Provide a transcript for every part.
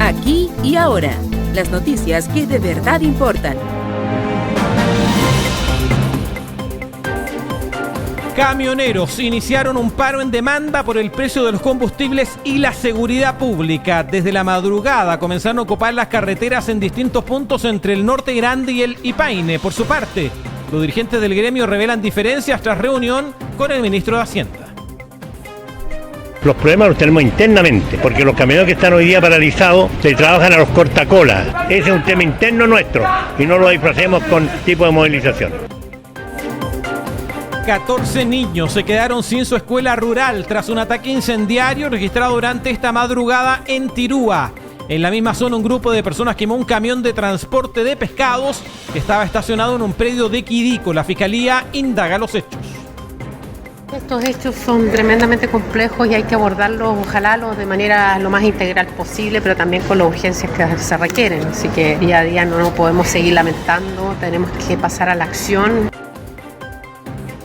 Aquí y ahora, las noticias que de verdad importan. Camioneros iniciaron un paro en demanda por el precio de los combustibles y la seguridad pública. Desde la madrugada comenzaron a ocupar las carreteras en distintos puntos entre el Norte Grande y el Ipaine. Por su parte, los dirigentes del gremio revelan diferencias tras reunión con el ministro de Hacienda. Los problemas los tenemos internamente, porque los camioneros que están hoy día paralizados se trabajan a los cortacolas. Ese es un tema interno nuestro y no lo disfracemos con tipo de movilización. 14 niños se quedaron sin su escuela rural tras un ataque incendiario registrado durante esta madrugada en Tirúa. En la misma zona, un grupo de personas quemó un camión de transporte de pescados que estaba estacionado en un predio de Quidico. La Fiscalía indaga los hechos. Estos hechos son tremendamente complejos y hay que abordarlos, ojalá, de manera lo más integral posible, pero también con las urgencias que se requieren. Así que día a día no podemos seguir lamentando, tenemos que pasar a la acción.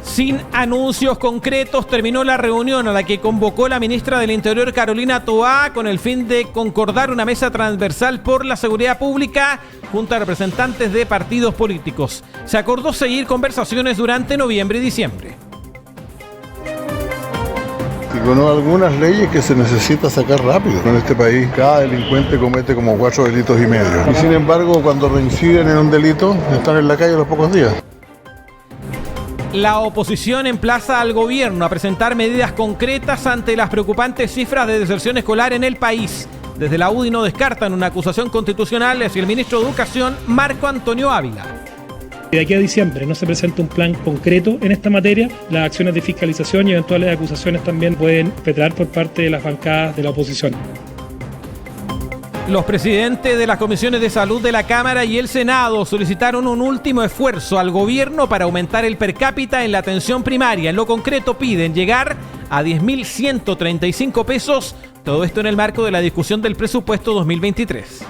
Sin anuncios concretos, terminó la reunión a la que convocó la ministra del Interior, Carolina Toá, con el fin de concordar una mesa transversal por la seguridad pública junto a representantes de partidos políticos. Se acordó seguir conversaciones durante noviembre y diciembre. Y con algunas leyes que se necesita sacar rápido. En este país cada delincuente comete como 4 delitos y medio. Y sin embargo, cuando reinciden en un delito, están en la calle a los pocos días. La oposición emplaza al gobierno a presentar medidas concretas ante las preocupantes cifras de deserción escolar en el país. Desde la UDI no descartan una acusación constitucional hacia el ministro de Educación, Marco Antonio Ávila. De aquí a diciembre no se presenta un plan concreto en esta materia, las acciones de fiscalización y eventuales acusaciones también pueden perpetrar por parte de las bancadas de la oposición. Los presidentes de las comisiones de salud de la Cámara y el Senado solicitaron un último esfuerzo al gobierno para aumentar el per cápita en la atención primaria. En lo concreto piden llegar a 10.135 pesos, todo esto en el marco de la discusión del presupuesto 2023.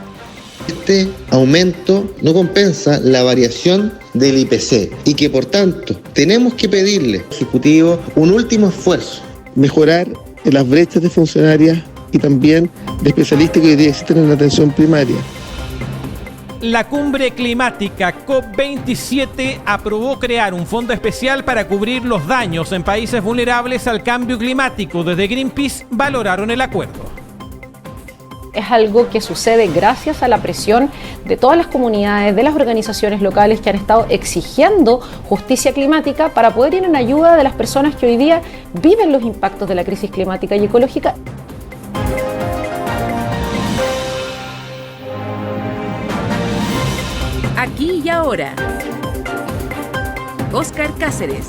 Este aumento no compensa la variación del IPC y que por tanto tenemos que pedirle al Ejecutivo un último esfuerzo, mejorar las brechas de funcionarias y también de especialistas que hoy día existen en la atención primaria. La cumbre climática COP27 aprobó crear un fondo especial para cubrir los daños en países vulnerables al cambio climático. Desde Greenpeace valoraron el acuerdo. Es algo que sucede gracias a la presión de todas las comunidades, de las organizaciones locales que han estado exigiendo justicia climática para poder ir en ayuda de las personas que hoy día viven los impactos de la crisis climática y ecológica. Aquí y ahora, Óscar Cáceres.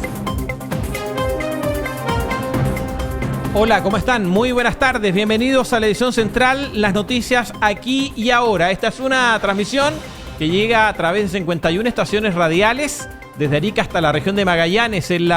Hola, ¿cómo están? Muy buenas tardes, bienvenidos a la edición central, las noticias aquí y ahora. Esta es una transmisión que llega a través de 51 estaciones radiales, desde Arica hasta la región de Magallanes, en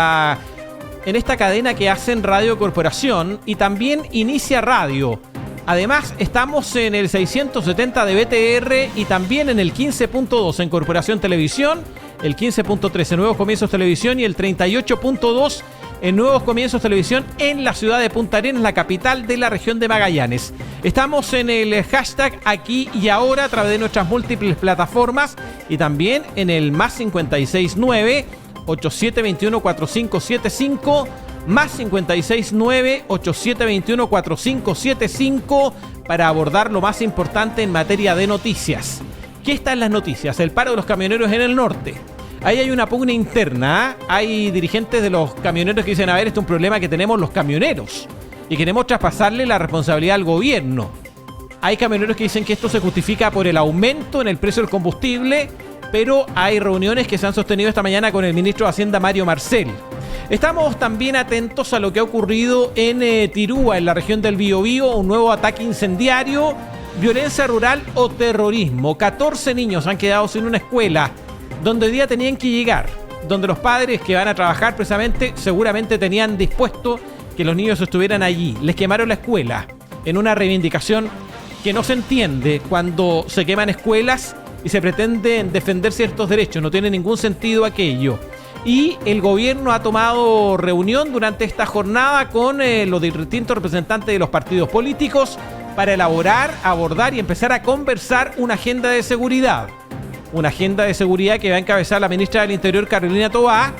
esta cadena que hacen Radio Corporación y también Inicia Radio. Además, estamos en el 670 de BTR y también en el 15.2 en Corporación Televisión, el 15.3 en Nuevos Comienzos Televisión y el 38.2 en Nuevos Comienzos Televisión en la ciudad de Punta Arenas, la capital de la región de Magallanes. Estamos en el hashtag Aquí y Ahora a través de nuestras múltiples plataformas y también en el +569 8721 4575 +569 8721 4575 para abordar lo más importante en materia de noticias. ¿Qué está en las noticias? El paro de los camioneros en el norte. Ahí hay una pugna interna, hay dirigentes de los camioneros que dicen, a ver, este es un problema que tenemos los camioneros y queremos traspasarle la responsabilidad al gobierno. Hay camioneros que dicen que esto se justifica por el aumento en el precio del combustible, pero hay reuniones que se han sostenido esta mañana con el ministro de Hacienda, Mario Marcel. Estamos también atentos a lo que ha ocurrido en Tirúa, en la región del Biobío, un nuevo ataque incendiario, violencia rural o terrorismo. 14 niños han quedado sin una escuela donde hoy día tenían que llegar, donde los padres que van a trabajar precisamente seguramente tenían dispuesto que los niños estuvieran allí. Les quemaron la escuela en una reivindicación que no se entiende cuando se queman escuelas y se pretenden defender ciertos derechos. No tiene ningún sentido aquello. Y el gobierno ha tomado reunión durante esta jornada con los distintos representantes de los partidos políticos para elaborar, abordar y empezar a conversar una agenda de seguridad. Una agenda de seguridad que va a encabezar la ministra del Interior, Carolina Toá,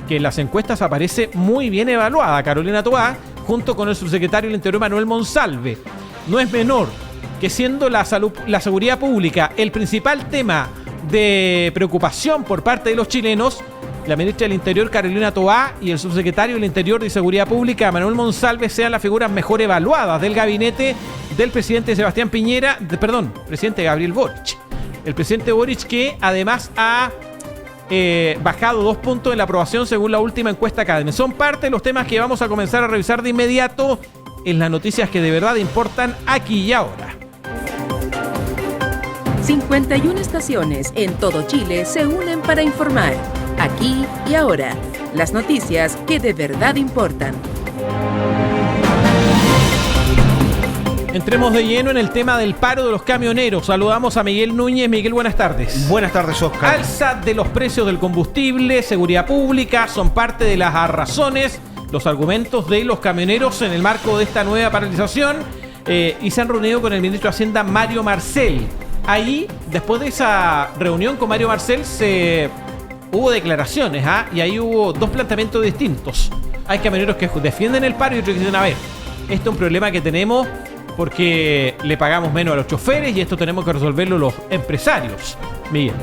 que en las encuestas aparece muy bien evaluada. Carolina Toá, junto con el subsecretario del Interior, Manuel Monsalve. No es menor que, siendo la seguridad pública el principal tema de preocupación por parte de los chilenos, la ministra del Interior, Carolina Toá, y el subsecretario del Interior y Seguridad Pública, Manuel Monsalve, sean las figuras mejor evaluadas del gabinete del presidente Sebastián Piñera, presidente Gabriel Boric. El presidente Boric, que además ha bajado 2 puntos en la aprobación según la última encuesta Cadem. Son parte de los temas que vamos a comenzar a revisar de inmediato en las noticias que de verdad importan aquí y ahora. 51 estaciones en todo Chile se unen para informar. Aquí y ahora, las noticias que de verdad importan. Entremos de lleno en el tema del paro de los camioneros. Saludamos a Miguel Núñez. Miguel, buenas tardes. Buenas tardes, Oscar. Alza de los precios del combustible, seguridad pública, son parte de las razones, los argumentos de los camioneros en el marco de esta nueva paralización, y se han reunido con el ministro de Hacienda, Mario Marcel. Ahí, después de esa reunión con Mario Marcel, hubo declaraciones, y ahí hubo 2 planteamientos distintos. Hay camioneros que defienden el paro y otros que dicen, a ver, este es un problema que tenemos porque le pagamos menos a los choferes y esto tenemos que resolverlo los empresarios. Miguel.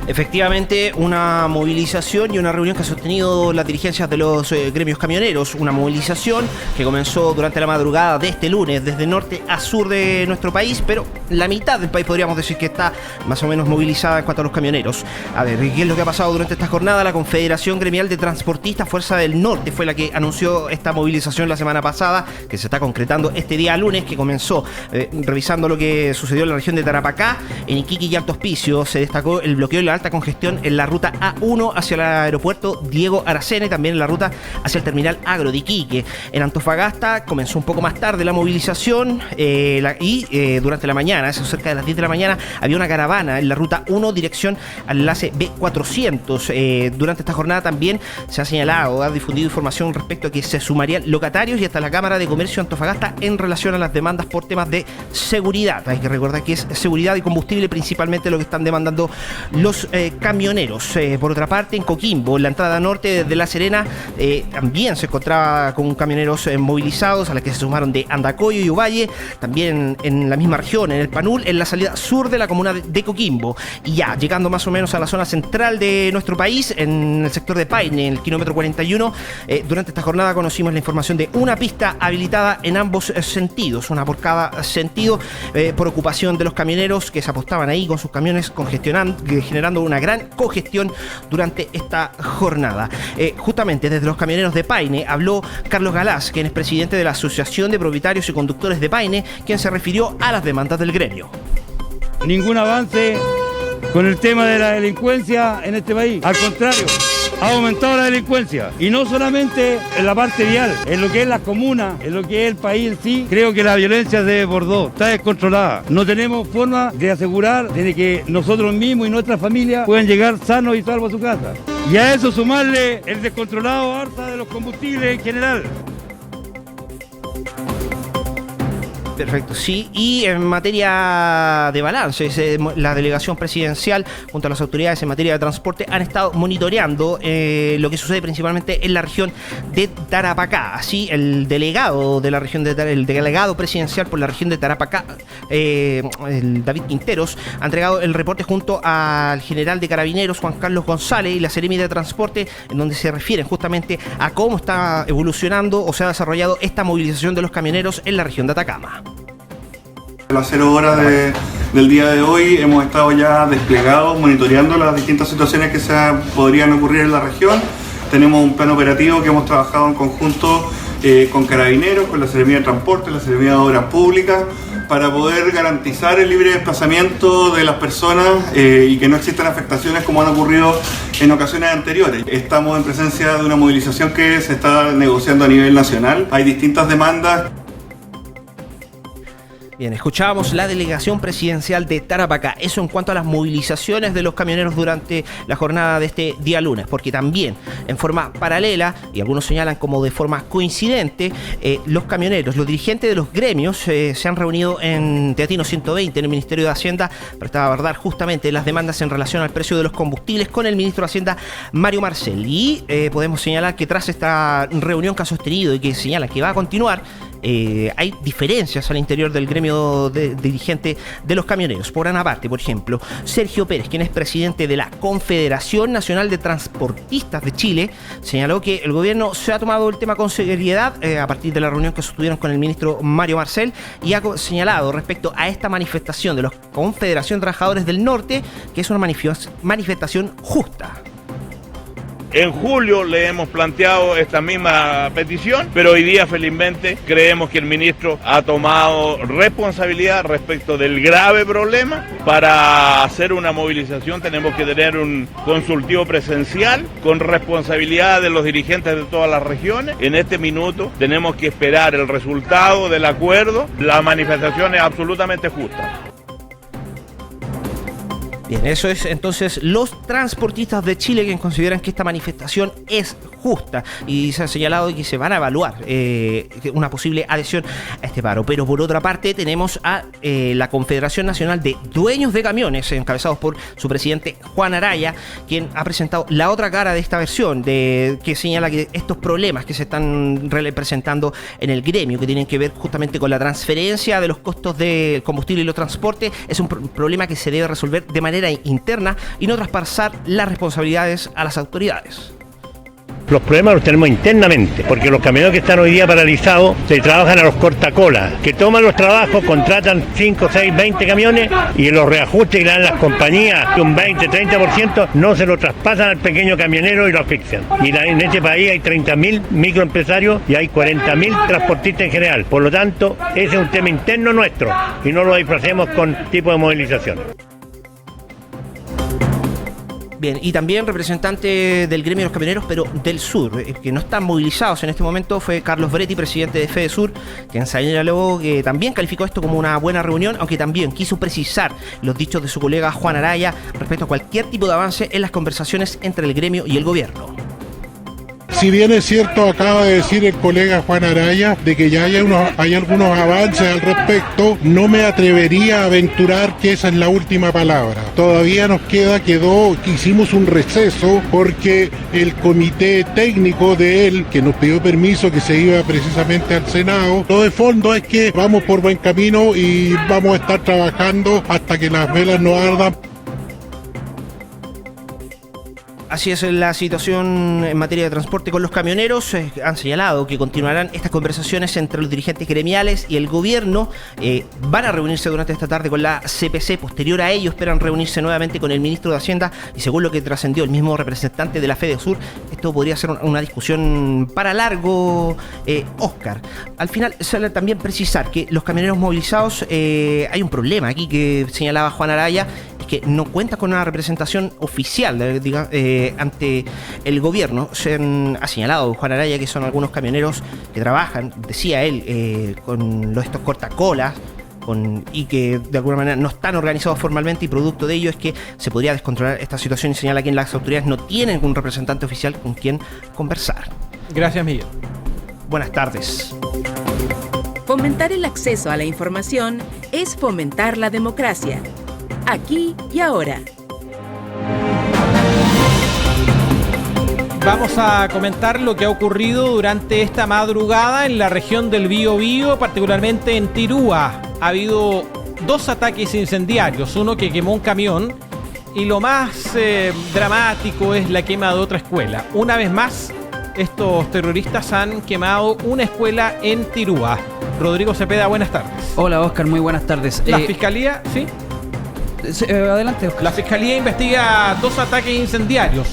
Efectivamente, una movilización y una reunión que ha sostenido las dirigencias de los gremios camioneros. Una movilización que comenzó durante la madrugada de este lunes, desde norte a sur de nuestro país, pero la mitad del país podríamos decir que está más o menos movilizada en cuanto a los camioneros. A ver, ¿qué es lo que ha pasado durante esta jornada? La Confederación Gremial de Transportistas Fuerza del Norte fue la que anunció esta movilización la semana pasada, que se está concretando este día lunes, que comenzó revisando lo que sucedió en la región de Tarapacá. En Iquique y Alto Hospicio se destacó el bloqueo y la alta congestión en la ruta A1 hacia el aeropuerto Diego Aracena y también en la ruta hacia el terminal agro de Iquique. En Antofagasta comenzó un poco más tarde la movilización y durante la mañana, eso cerca de las 10 de la mañana, había una caravana en la ruta 1 dirección al enlace B400. Durante esta jornada también se ha señalado, ha difundido información respecto a que se sumarían locatarios y hasta la Cámara de Comercio de Antofagasta en relación a las demandas por temas de seguridad. Hay que recordar que es seguridad y combustible principalmente lo que están demandando los camioneros. Por otra parte, en Coquimbo, en la entrada norte de La Serena, también se encontraba con camioneros movilizados, a las que se sumaron de Andacoyo y Ovalle, también en la misma región, en el Panul, en la salida sur de la comuna de Coquimbo. Y ya, llegando más o menos a la zona central de nuestro país, en el sector de Paine, en el kilómetro 41, durante esta jornada conocimos la información de una pista habilitada en ambos sentidos, una por cada sentido, por ocupación de los camioneros que se apostaban ahí con sus camiones generando una gran congestión durante esta jornada. Justamente desde los camioneros de Paine habló Carlos Galás, quien es presidente de la Asociación de Propietarios y Conductores de Paine, quien se refirió a las demandas del gremio. Ningún avance con el tema de la delincuencia en este país. Al contrario, ha aumentado la delincuencia. Y no solamente en la parte vial, en lo que es las comunas, en lo que es el país en sí. Creo que la violencia se desbordó, está descontrolada. No tenemos forma de asegurar de que nosotros mismos y nuestra familia puedan llegar sanos y salvos a su casa. Y a eso sumarle el descontrolado alza de los combustibles en general. Perfecto, sí. Y en materia de balance, la delegación presidencial junto a las autoridades en materia de transporte han estado monitoreando lo que sucede principalmente en la región de Tarapacá. Así, el delegado de la región el delegado presidencial por la región de Tarapacá, el David Quinteros, ha entregado el reporte junto al general de Carabineros, Juan Carlos González, y la Seremi de Transporte, en donde se refieren justamente a cómo está evolucionando o se ha desarrollado esta movilización de los camioneros en la región de Atacama. A las 0 horas del día de hoy hemos estado ya desplegados, monitoreando las distintas situaciones que podrían ocurrir en la región. Tenemos un plan operativo que hemos trabajado en conjunto con Carabineros, con la Seremía de Transporte, la Seremía de Obras Públicas, para poder garantizar el libre desplazamiento de las personas y que no existan afectaciones como han ocurrido en ocasiones anteriores. Estamos en presencia de una movilización que se está negociando a nivel nacional. Hay distintas demandas. Bien, escuchábamos la delegación presidencial de Tarapacá. Eso en cuanto a las movilizaciones de los camioneros durante la jornada de este día lunes, porque también en forma paralela, y algunos señalan como de forma coincidente, los camioneros, los dirigentes de los gremios se han reunido en Teatino 120, en el Ministerio de Hacienda, para abordar justamente las demandas en relación al precio de los combustibles con el ministro de Hacienda, Mario Marcel. Y podemos señalar que tras esta reunión que ha sostenido y que señala que va a continuar, hay diferencias al interior del gremio de dirigente de los camioneros. Por una parte, por ejemplo, Sergio Pérez, quien es presidente de la Confederación Nacional de Transportistas de Chile, señaló que el gobierno se ha tomado el tema con seriedad a partir de la reunión que sostuvieron con el ministro Mario Marcel, y ha señalado respecto a esta manifestación de la Confederación de Trabajadores del Norte que es una manifestación justa. En julio le hemos planteado esta misma petición, pero hoy día felizmente creemos que el ministro ha tomado responsabilidad respecto del grave problema. Para hacer una movilización tenemos que tener un consultivo presencial con responsabilidad de los dirigentes de todas las regiones. En este minuto tenemos que esperar el resultado del acuerdo. La manifestación es absolutamente justa. Bien, eso es entonces los transportistas de Chile, quienes consideran que esta manifestación es justa, y se ha señalado que se van a evaluar una posible adhesión a este paro. Pero por otra parte tenemos a la Confederación Nacional de Dueños de Camiones, encabezados por su presidente Juan Araya, quien ha presentado la otra cara de esta versión, que señala que estos problemas que se están presentando en el gremio, que tienen que ver justamente con la transferencia de los costos del combustible y los transportes, es un problema que se debe resolver de manera interna y no traspasar las responsabilidades a las autoridades. Los problemas los tenemos internamente, porque los camioneros que están hoy día paralizados se trabajan a los cortacolas, que toman los trabajos, contratan 5, 6, 20 camiones y los reajustes que le dan las compañías, un 20, 30%, no se lo traspasan al pequeño camionero y lo asfixian. Y en este país hay 30.000 microempresarios y hay 40.000 transportistas en general. Por lo tanto, ese es un tema interno nuestro y no lo disfracemos con tipo de movilización. Bien, y también representante del gremio de los camioneros, pero del sur, que no están movilizados en este momento, fue Carlos Bretti, presidente de FEDESUR, quien señaló que también calificó esto como una buena reunión, aunque también quiso precisar los dichos de su colega Juan Araya respecto a cualquier tipo de avance en las conversaciones entre el gremio y el gobierno. Si bien es cierto, acaba de decir el colega Juan Araya de que ya hay algunos avances al respecto, no me atrevería a aventurar que esa es la última palabra. Todavía nos hicimos un receso porque el comité técnico de él, que nos pidió permiso, que se iba precisamente al Senado, todo de fondo es que vamos por buen camino y vamos a estar trabajando hasta que las velas no ardan. Así es la situación en materia de transporte con los camioneros. Han señalado que continuarán estas conversaciones entre los dirigentes gremiales y el gobierno. Van a reunirse durante esta tarde con la CPC. Posterior a ello esperan reunirse nuevamente con el ministro de Hacienda, y según lo que trascendió el mismo representante de la FEDESUR, esto podría ser una discusión para largo, Oscar. Al final sale también precisar que los camioneros movilizados, hay un problema aquí que señalaba Juan Araya, es que no cuenta con una representación oficial ante el gobierno. Ha señalado Juan Araya que son algunos camioneros que trabajan, decía él, con estos cortacolas, y que de alguna manera no están organizados formalmente, y producto de ello es que se podría descontrolar esta situación, y señala que las autoridades no tienen un representante oficial con quien conversar. Gracias, Miguel. Buenas tardes. Fomentar el acceso a la información es fomentar la democracia. Aquí y ahora. Vamos a comentar lo que ha ocurrido durante esta madrugada en la región del Biobío, particularmente en Tirúa. Ha habido 2 ataques incendiarios, uno que quemó un camión, y lo más dramático es la quema de otra escuela. Una vez más, estos terroristas han quemado una escuela en Tirúa. Rodrigo Cepeda, buenas tardes. Hola, Oscar, muy buenas tardes. La Fiscalía, ¿sí? Adelante, Oscar. La Fiscalía investiga 2 ataques incendiarios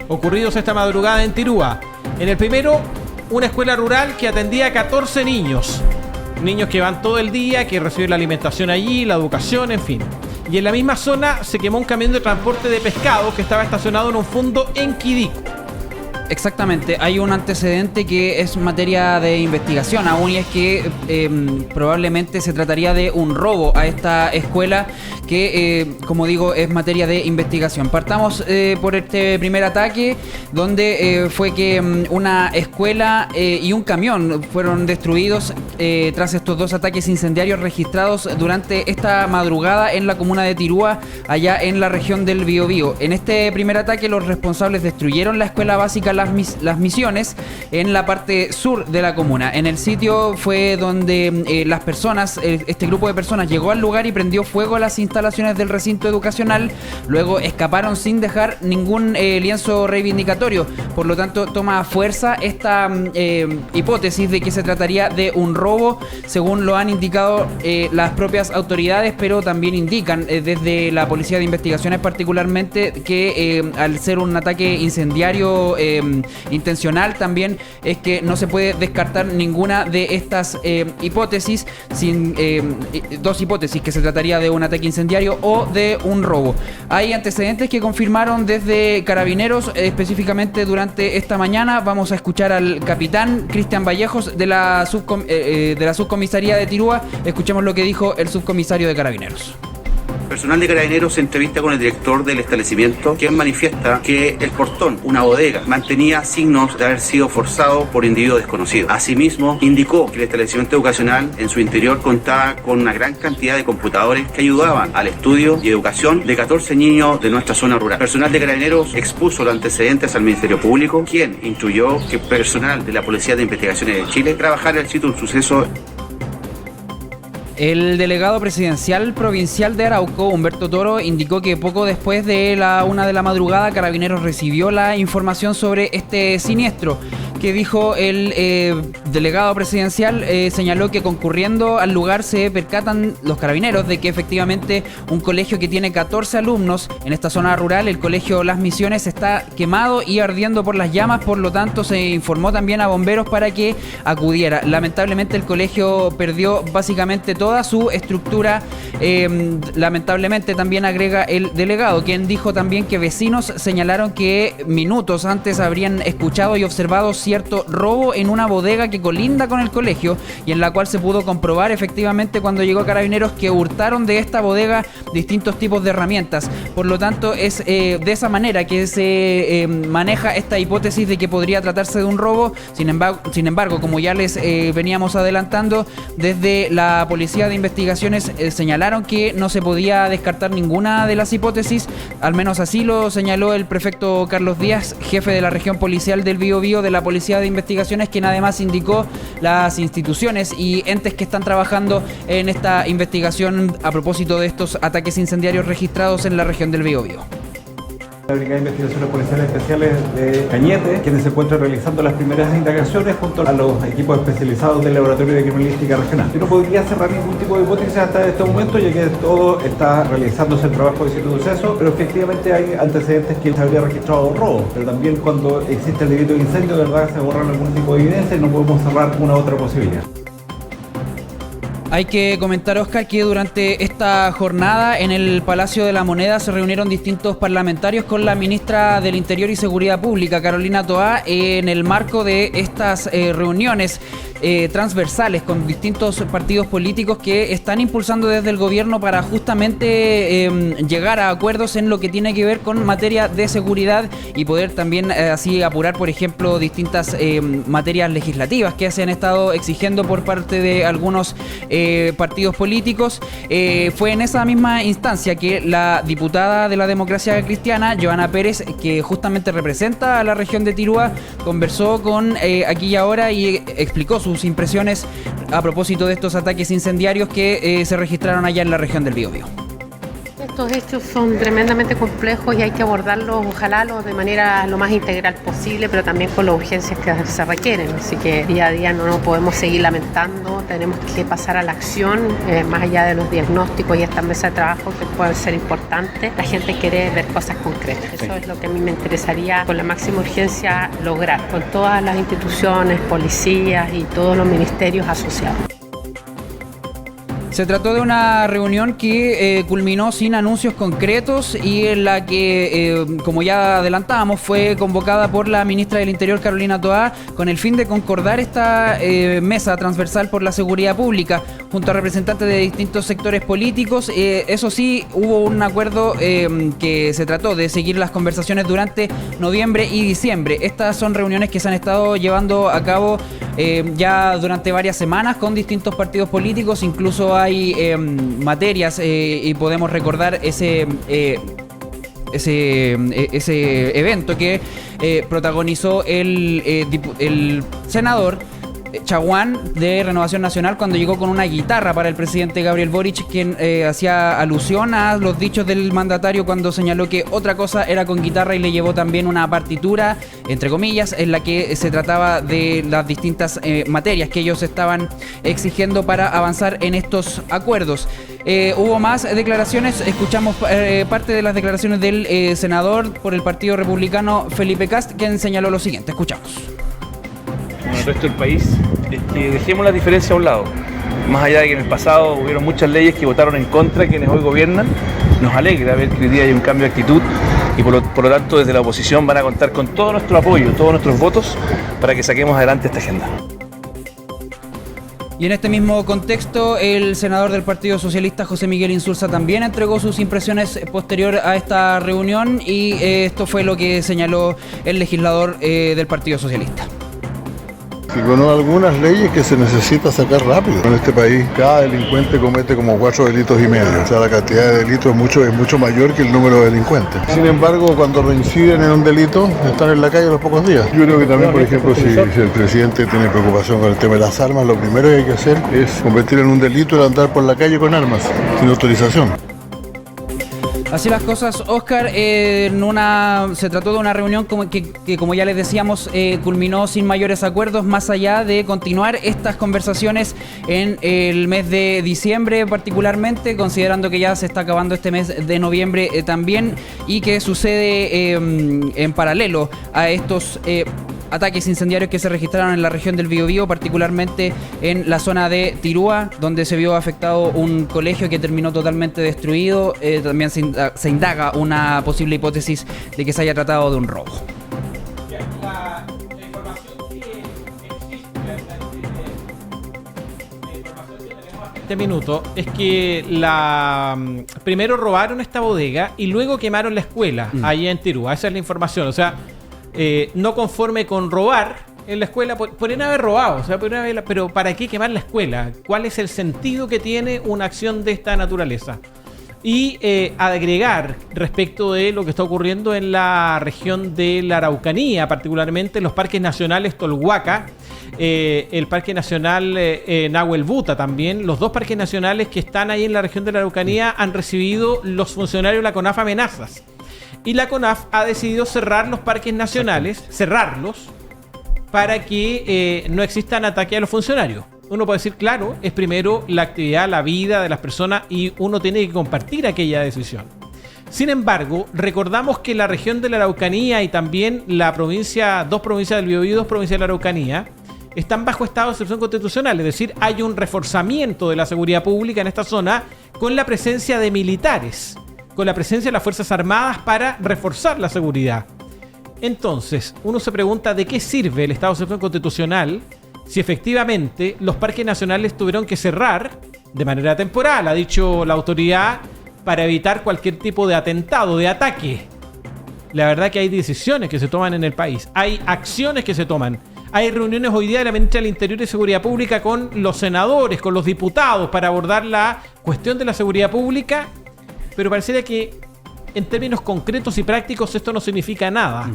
ocurridos esta madrugada en Tirúa. En el primero, una escuela rural que atendía a 14 niños que van todo el día, que reciben la alimentación allí, la educación, en fin. Y en la misma zona se quemó un camión de transporte de pescado que estaba estacionado en un fondo en Quidico. Exactamente, hay un antecedente que es materia de investigación aún, y es que probablemente se trataría de un robo a esta escuela que, como digo, es materia de investigación. Partamos por este primer ataque, donde fue que una escuela y un camión fueron destruidos tras estos dos ataques incendiarios registrados durante esta madrugada en la comuna de Tirúa, allá en la región del Biobío. En este primer ataque, los responsables destruyeron la escuela básica Las Misiones en la parte sur de la comuna. En el sitio fue donde las personas, este grupo de personas llegó al lugar y prendió fuego a las instalaciones del recinto educacional. Luego escaparon sin dejar ningún lienzo reivindicatorio. Por lo tanto, toma fuerza esta hipótesis de que se trataría de un robo, según lo han indicado las propias autoridades, pero también indican desde la Policía de Investigaciones particularmente que al ser un ataque incendiario intencional, también es que no se puede descartar ninguna de estas hipótesis, dos hipótesis, que se trataría de un ataque incendiario o de un robo. Hay antecedentes que confirmaron desde Carabineros, específicamente durante esta mañana. Vamos a escuchar al capitán Cristian Vallejos de la subcomisaría de Tirúa. Escuchemos lo que dijo el subcomisario de Carabineros. Personal de Carabineros se entrevista con el director del establecimiento, quien manifiesta que el portón, una bodega, mantenía signos de haber sido forzado por individuos desconocidos. Asimismo, indicó que el establecimiento educacional en su interior contaba con una gran cantidad de computadores que ayudaban al estudio y educación de 14 niños de nuestra zona rural. Personal de Carabineros expuso los antecedentes al Ministerio Público, quien instruyó que personal de la Policía de Investigaciones de Chile trabajara en el sitio del suceso. El delegado presidencial provincial de Arauco, Humberto Toro, indicó que poco después de la 1 de la madrugada, Carabineros recibió la información sobre este siniestro. Que dijo el delegado presidencial, señaló que concurriendo al lugar se percatan los carabineros de que efectivamente un colegio que tiene 14 alumnos en esta zona rural, el colegio Las Misiones, está quemado y ardiendo por las llamas. Por lo tanto, se informó también a bomberos para que acudiera. Lamentablemente, el colegio perdió básicamente toda su estructura. Lamentablemente, también agrega el delegado, quien dijo también que vecinos señalaron que minutos antes habrían escuchado y observado cierto robo en una bodega que colinda con el colegio, y en la cual se pudo comprobar efectivamente cuando llegó Carabineros que hurtaron de esta bodega distintos tipos de herramientas. Por lo tanto, es de esa manera que se maneja esta hipótesis de que podría tratarse de un robo. Sin embargo, como ya les veníamos adelantando, desde la Policía de Investigaciones señalaron que no se podía descartar ninguna de las hipótesis. Al menos así lo señaló el prefecto Carlos Díaz, jefe de la región policial del Biobío de la Policía de Investigaciones, quien además indicó las instituciones y entes que están trabajando en esta investigación a propósito de estos ataques incendiarios registrados en la región del Biobío. La Brigada de Investigaciones Policiales Especiales de Cañete, quienes se encuentran realizando las primeras indagaciones junto a los equipos especializados del Laboratorio de Criminalística Regional. Yo no podría cerrar ningún tipo de hipótesis hasta este momento, ya que todo está realizándose el trabajo de cierto suceso, pero efectivamente hay antecedentes que se habría registrado robo, pero también cuando existe el delito de incendio, de verdad se borran algún tipo de evidencia y no podemos cerrar una otra posibilidad. Hay que comentar, Oscar, que durante esta jornada en el Palacio de la Moneda se reunieron distintos parlamentarios con la ministra del Interior y Seguridad Pública, Carolina Toá, en el marco de estas reuniones transversales con distintos partidos políticos que están impulsando desde el gobierno para justamente llegar a acuerdos en lo que tiene que ver con materia de seguridad y poder también así apurar, por ejemplo, distintas materias legislativas que se han estado exigiendo por parte de algunos partidos políticos. Fue en esa misma instancia que la diputada de la Democracia Cristiana, Joana Pérez, que justamente representa a la región de Tirúa, conversó con Aquí y Ahora y explicó sus impresiones a propósito de estos ataques incendiarios que se registraron allá en la región del Biobío. Estos hechos son tremendamente complejos y hay que abordarlos, ojalá, de manera lo más integral posible, pero también con las urgencias que se requieren. Así que día a día no podemos seguir lamentando, tenemos que pasar a la acción, más allá de los diagnósticos y esta mesa de trabajo que pueden ser importantes. La gente quiere ver cosas concretas. Eso es lo que a mí me interesaría con la máxima urgencia lograr, con todas las instituciones, policías y todos los ministerios asociados. Se trató de una reunión que culminó sin anuncios concretos y en la que, como ya adelantábamos, fue convocada por la ministra del Interior, Carolina Toá, con el fin de concordar esta mesa transversal por la seguridad pública, junto a representantes de distintos sectores políticos. Eso sí, hubo un acuerdo que se trató de seguir las conversaciones durante noviembre y diciembre. Estas son reuniones que se han estado llevando a cabo ya durante varias semanas con distintos partidos políticos. Incluso hay materias y podemos recordar ese evento que protagonizó el senador Chaguán de Renovación Nacional cuando llegó con una guitarra para el presidente Gabriel Boric, quien hacía alusión a los dichos del mandatario cuando señaló que otra cosa era con guitarra, y le llevó también una partitura, entre comillas, en la que se trataba de las distintas materias que ellos estaban exigiendo para avanzar en estos acuerdos. Hubo más declaraciones, escuchamos parte de las declaraciones del senador por el Partido Republicano, Felipe Kast, quien señaló lo siguiente. Escuchamos. Con el resto del país, es que dejemos las diferencias a un lado. Más allá de que en el pasado hubieron muchas leyes que votaron en contra de quienes hoy gobiernan, nos alegra ver que hoy día hay un cambio de actitud y por lo tanto desde la oposición van a contar con todo nuestro apoyo, todos nuestros votos para que saquemos adelante esta agenda. Y en este mismo contexto, el senador del Partido Socialista, José Miguel Insulza, también entregó sus impresiones posterior a esta reunión, y esto fue lo que señaló el legislador del Partido Socialista. Y con algunas leyes que se necesita sacar rápido. En este país cada delincuente comete como 4 delitos y medio. O sea, la cantidad de delitos es mucho mayor que el número de delincuentes. Sin embargo, cuando reinciden en un delito, están en la calle a los pocos días. Yo creo que también, por ejemplo, si el presidente tiene preocupación con el tema de las armas, lo primero que hay que hacer es convertir en un delito el andar por la calle con armas, sin autorización. Así las cosas, Oscar. Se trató de una reunión que como ya les decíamos, culminó sin mayores acuerdos, más allá de continuar estas conversaciones en el mes de diciembre, particularmente, considerando que ya se está acabando este mes de noviembre también, y que sucede en paralelo a estos ataques incendiarios que se registraron en la región del Biobío, particularmente en la zona de Tirúa, donde se vio afectado un colegio que terminó totalmente destruido. También se indaga una posible hipótesis de que se haya tratado de un robo. La información que existe este minuto es que primero robaron esta bodega y luego quemaron la escuela allá en Tirúa. Esa es la información. O sea, no conforme con robar en la escuela, podrían haber robado, o sea, pero ¿para qué quemar la escuela? ¿Cuál es el sentido que tiene una acción de esta naturaleza? Y agregar respecto de lo que está ocurriendo en la región de la Araucanía, particularmente en los parques nacionales Tolhuaca, el Parque Nacional Nahuel Buta también. Los dos parques nacionales que están ahí en la región de la Araucanía han recibido los funcionarios de la CONAF amenazas. Y la CONAF ha decidido cerrar los parques nacionales, cerrarlos, para que no existan ataques a los funcionarios. Uno puede decir, claro, es primero la actividad, la vida de las personas, y uno tiene que compartir aquella decisión. Sin embargo, recordamos que la región de la Araucanía y también dos provincias del Biobío y 2 provincias de la Araucanía están bajo estado de excepción constitucional, es decir, hay un reforzamiento de la seguridad pública en esta zona con la presencia de militares, con la presencia de las Fuerzas Armadas para reforzar la seguridad. Entonces, uno se pregunta de qué sirve el estado de excepción constitucional si efectivamente los parques nacionales tuvieron que cerrar de manera temporal, ha dicho la autoridad, para evitar cualquier tipo de atentado, de ataque. La verdad que hay decisiones que se toman en el país, hay acciones que se toman. Hay reuniones hoy día de la ministra del Interior y Seguridad Pública con los senadores, con los diputados, para abordar la cuestión de la seguridad pública, pero pareciera que en términos concretos y prácticos esto no significa nada.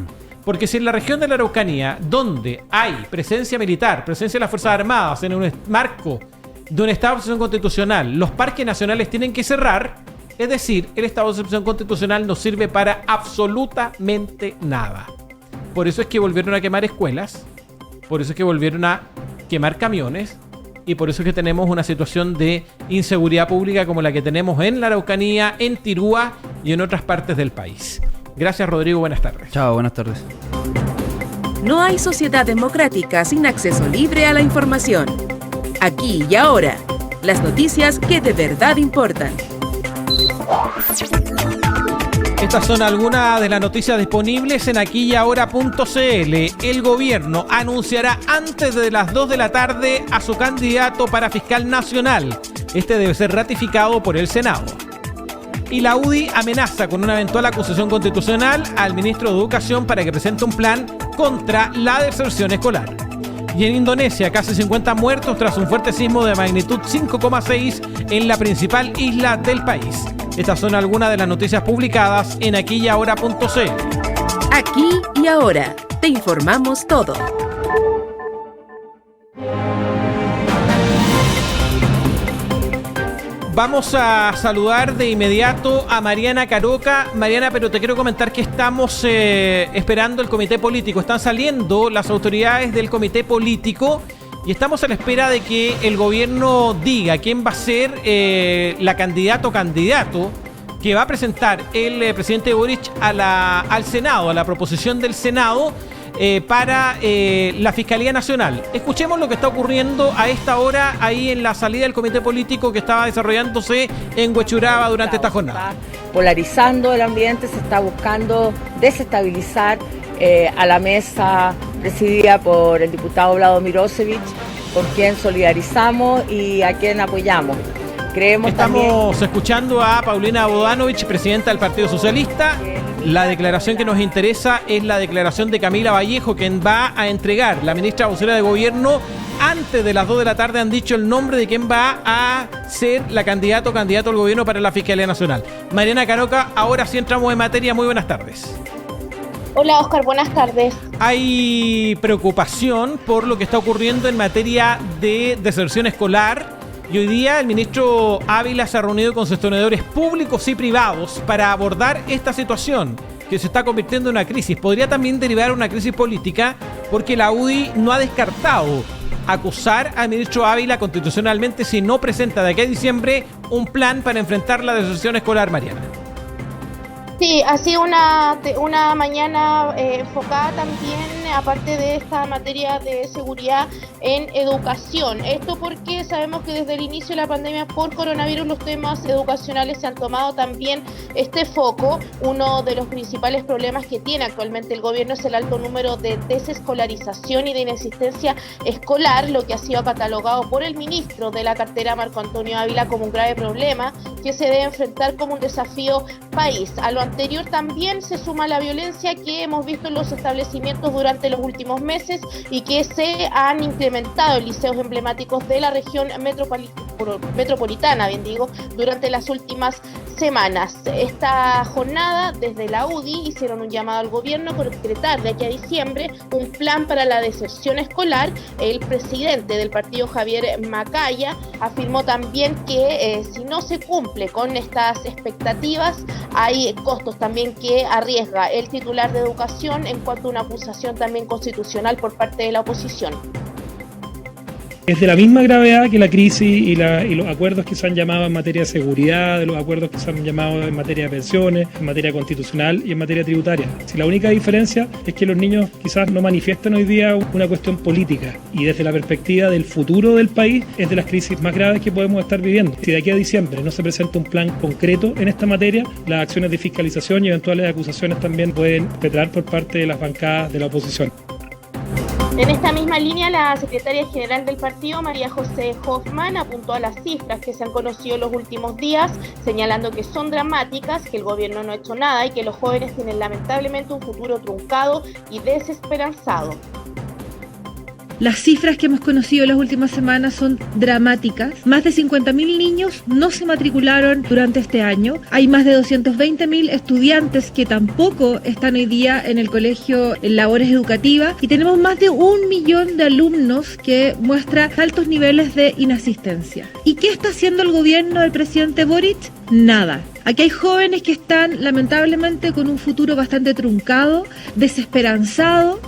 Porque si en la región de la Araucanía, donde hay presencia militar, presencia de las Fuerzas Armadas en un marco de un estado de excepción constitucional, los parques nacionales tienen que cerrar, es decir, el estado de excepción constitucional no sirve para absolutamente nada. Por eso es que volvieron a quemar escuelas, por eso es que volvieron a quemar camiones, y por eso es que tenemos una situación de inseguridad pública como la que tenemos en la Araucanía, en Tirúa y en otras partes del país. Gracias, Rodrigo. Buenas tardes. Chao, buenas tardes. No hay sociedad democrática sin acceso libre a la información. Aquí y ahora, las noticias que de verdad importan. Estas son algunas de las noticias disponibles en aquiyahora.cl. El gobierno anunciará antes de las 2 de la tarde a su candidato para fiscal nacional. Este debe ser ratificado por el Senado. Y la UDI amenaza con una eventual acusación constitucional al ministro de Educación para que presente un plan contra la deserción escolar. Y en Indonesia, casi 50 muertos tras un fuerte sismo de magnitud 5,6 en la principal isla del país. Estas son algunas de las noticias publicadas en aquiyahora.cl. Aquí y ahora, te informamos todo. Vamos a saludar de inmediato a Mariana Caroca. Mariana, pero te quiero comentar que estamos esperando el comité político. Están saliendo las autoridades del comité político y estamos a la espera de que el gobierno diga quién va a ser la candidato que va a presentar el presidente Boric al Senado, a la proposición del Senado para la Fiscalía Nacional. Escuchemos lo que está ocurriendo a esta hora ahí en la salida del comité político que estaba desarrollándose en Huechuraba durante esta jornada. Polarizando el ambiente, se está buscando desestabilizar a la mesa presidida por el diputado Vlado Mirosevic, con quien solidarizamos y a quien apoyamos. Estamos escuchando a Paulina Bodanovich, presidenta del Partido Socialista. La declaración que nos interesa es la declaración de Camila Vallejo, quien va a entregar, la ministra vocera de Gobierno, antes de las 2 de la tarde han dicho el nombre de quien va a ser la candidato al gobierno para la Fiscalía Nacional. Mariana Caroca, ahora sí entramos en materia. Muy buenas tardes. Hola Oscar, buenas tardes. Hay preocupación por lo que está ocurriendo en materia de deserción escolar. Y hoy día el ministro Ávila se ha reunido con sostenedores públicos y privados para abordar esta situación que se está convirtiendo en una crisis. Podría también derivar una crisis política porque la UDI no ha descartado acusar al ministro Ávila constitucionalmente si no presenta de aquí a diciembre un plan para enfrentar la deserción escolar, Mariana. Sí, ha sido una mañana enfocada también, aparte de esta materia de seguridad, en educación. Esto porque sabemos que desde el inicio de la pandemia por coronavirus los temas educacionales se han tomado también este foco. Uno de los principales problemas que tiene actualmente el gobierno es el alto número de desescolarización y de inexistencia escolar, lo que ha sido catalogado por el ministro de la cartera, Marco Antonio Ávila, como un grave problema que se debe enfrentar como un desafío país. A lo anterior también se suma la violencia que hemos visto en los establecimientos durante los últimos meses y que se han incrementado en liceos emblemáticos de la región metropolitana, durante las últimas semanas. Esta jornada, desde la UDI, hicieron un llamado al gobierno por concretar de aquí a diciembre un plan para la deserción escolar. El presidente del partido, Javier Macaya, afirmó también que si no se cumple con estas expectativas, hay costos también que arriesga el titular de Educación en cuanto a una acusación también constitucional por parte de la oposición. Es de la misma gravedad que la crisis y los acuerdos que se han llamado en materia de seguridad, de los acuerdos que se han llamado en materia de pensiones, en materia constitucional y en materia tributaria. Si la única diferencia es que los niños quizás no manifiestan hoy día una cuestión política y desde la perspectiva del futuro del país es de las crisis más graves que podemos estar viviendo. Si de aquí a diciembre no se presenta un plan concreto en esta materia, las acciones de fiscalización y eventuales acusaciones también pueden perpetrar por parte de las bancadas de la oposición. En esta misma línea, la secretaria general del partido, María José Hoffman, apuntó a las cifras que se han conocido en los últimos días, señalando que son dramáticas, que el gobierno no ha hecho nada y que los jóvenes tienen lamentablemente un futuro truncado y desesperanzado. Las cifras que hemos conocido en las últimas semanas son dramáticas. Más de 50.000 niños no se matricularon durante este año. Hay más de 220.000 estudiantes que tampoco están hoy día en el colegio en labores educativas. Y tenemos más de 1 millón de alumnos que muestra altos niveles de inasistencia. ¿Y qué está haciendo el gobierno del presidente Boric? Nada. Aquí hay jóvenes que están lamentablemente con un futuro bastante truncado, desesperanzado.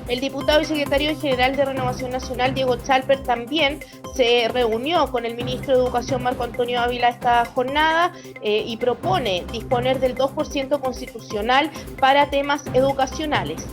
El diputado y secretario general de Renovación Nacional, Diego Chalper, también se reunió con el ministro de Educación, Marco Antonio Ávila, esta jornada y propone disponer del 2% constitucional para temas educacionales.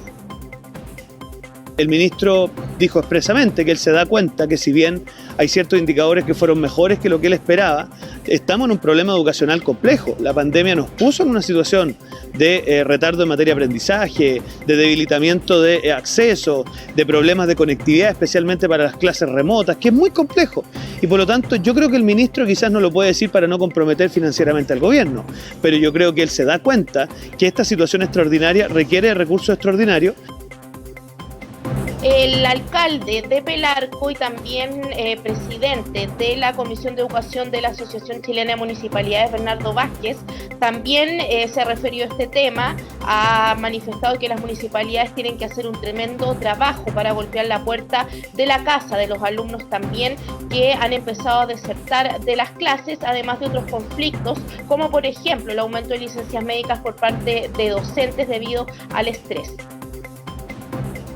El ministro dijo expresamente que él se da cuenta que si bien hay ciertos indicadores que fueron mejores que lo que él esperaba, estamos en un problema educacional complejo. La pandemia nos puso en una situación de retardo en materia de aprendizaje, de debilitamiento de acceso, de problemas de conectividad, especialmente para las clases remotas, que es muy complejo. Y por lo tanto, yo creo que el ministro quizás no lo puede decir para no comprometer financieramente al gobierno, pero yo creo que él se da cuenta que esta situación extraordinaria requiere de recursos extraordinarios. El alcalde de Pelarco y también presidente de la Comisión de Educación de la Asociación Chilena de Municipalidades, Bernardo Vázquez, también se refirió a este tema, ha manifestado que las municipalidades tienen que hacer un tremendo trabajo para golpear la puerta de la casa de los alumnos también que han empezado a desertar de las clases, además de otros conflictos, como por ejemplo el aumento de licencias médicas por parte de docentes debido al estrés.